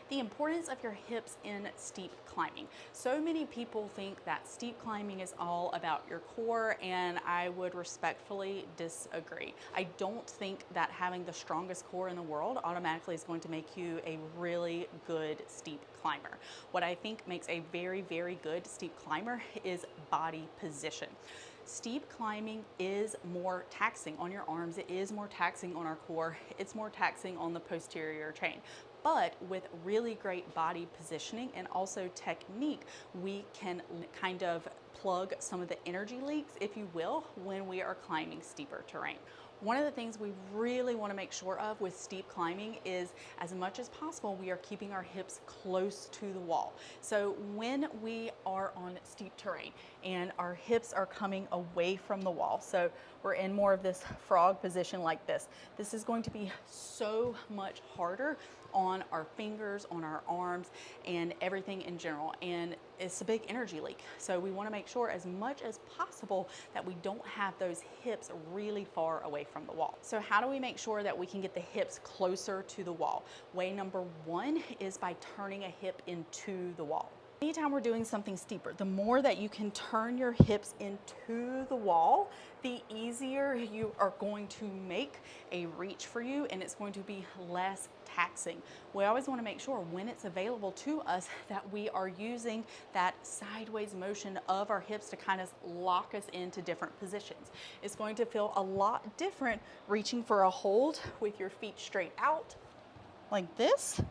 The importance of your hips in steep climbing. So many people think that steep climbing is all about your core, and I would respectfully disagree. I don't think that having the strongest core in the world automatically is going to make you a really good steep climber. What I think makes a very, very good steep climber is body position. Steep climbing is more taxing on your arms, it is more taxing on our core, it's more taxing on the posterior chain. But with really great body positioning and also technique, we can kind of plug some of the energy leaks, if you will, when we are climbing steeper terrain. One of the things we really want to make sure of with steep climbing is, as much as possible, we are keeping our hips close to the wall. So when we are on steep terrain and our hips are coming away from the wall, so we're in more of this frog position like this is going to be so much harder on our fingers, on our arms, and everything in general. And it's a big energy leak. So we want to make sure as much as possible that we don't have those hips really far away from the wall. So how do we make sure that we can get the hips closer to the wall? Way number one is by turning a hip into the wall. Anytime we're doing something steeper, the more that you can turn your hips into the wall, the easier you are going to make a reach for you, and it's going to be less taxing. We always want to make sure when it's available to us that we are using that sideways motion of our hips to kind of lock us into different positions. It's going to feel a lot different reaching for a hold with your feet straight out like this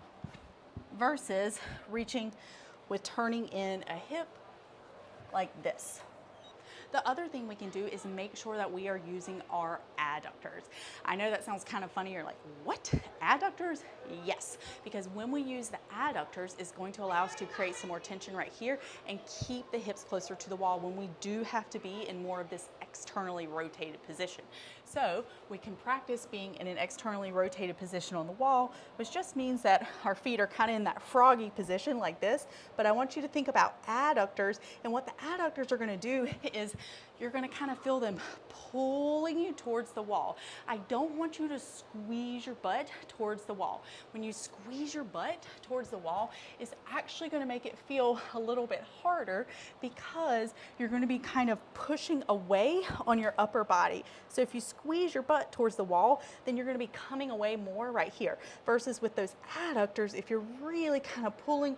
versus reaching with turning in a hip like this. The other thing we can do is make sure that we are using our adductors. I know that sounds kind of funny. You're like, what? Adductors? Yes, because when we use the adductors, it's going to allow us to create some more tension right here and keep the hips closer to the wall when we do have to be in more of this externally rotated position. So we can practice being in an externally rotated position on the wall, which just means that our feet are kind of in that froggy position like this. But I want you to think about adductors, and what the adductors are going to do is you're going to kind of feel them pulling you towards the wall. I don't want you to squeeze your butt towards the wall. When you squeeze your butt towards the wall, it's actually going to make it feel a little bit harder because you're going to be kind of pushing away on your upper body. So if you squeeze your butt towards the wall, then you're going to be coming away more right here. Versus with those adductors, if you're really kind of pulling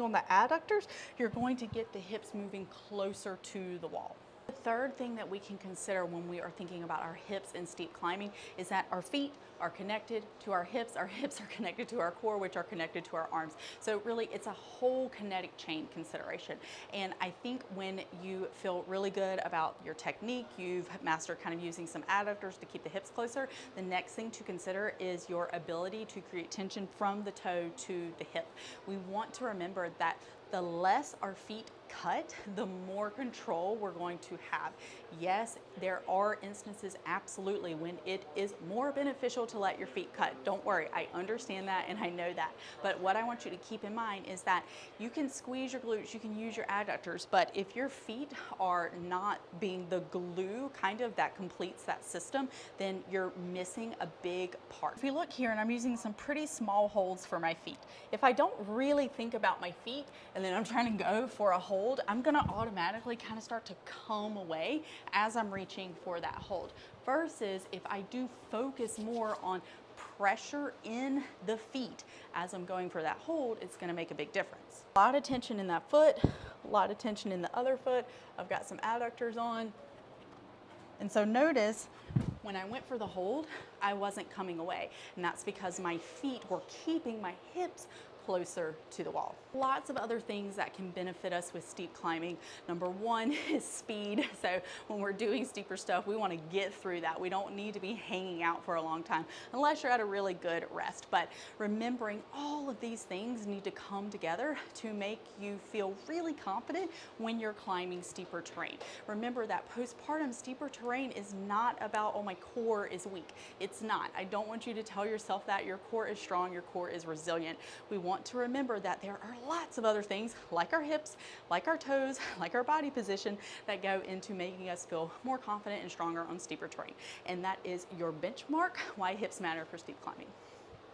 on the adductors, you're going to get the hips moving closer to the wall. The third thing that we can consider when we are thinking about our hips in steep climbing is that our feet are connected to our hips are connected to our core, which are connected to our arms. So really it's a whole kinetic chain consideration. And I think when you feel really good about your technique, you've mastered kind of using some adductors to keep the hips closer, the next thing to consider is your ability to create tension from the toe to the hip. We want to remember that the less our feet cut, the more control we're going to have. Yes, there are instances absolutely when it is more beneficial to let your feet cut. Don't worry, I understand that and I know that. But what I want you to keep in mind is that you can squeeze your glutes, you can use your adductors, but if your feet are not being the glue kind of that completes that system, then you're missing a big part. If you look here, and I'm using some pretty small holds for my feet. If I don't really think about my feet and then I'm trying to go for a hold, I'm gonna automatically kind of start to come away as I'm reaching for that hold. Versus if I do focus more on pressure in the feet as I'm going for that hold, it's gonna make a big difference. A lot of tension in that foot, a lot of tension in the other foot. I've got some adductors on. And so notice when I went for the hold, I wasn't coming away. And that's because my feet were keeping my hips closer to the wall. Lots of other things that can benefit us with steep climbing. Number one is speed. So when we're doing steeper stuff, we want to get through that. We don't need to be hanging out for a long time unless you're at a really good rest. But remembering all of these things need to come together to make you feel really confident when you're climbing steeper terrain. Remember that postpartum steeper terrain is not about, oh, my core is weak. It's not. I don't want you to tell yourself that your core is strong, your core is resilient. We want to remember that there are lots of other things like our hips, like our toes, like our body position that go into making us feel more confident and stronger on steeper terrain. And that is your benchmark why hips matter for steep climbing.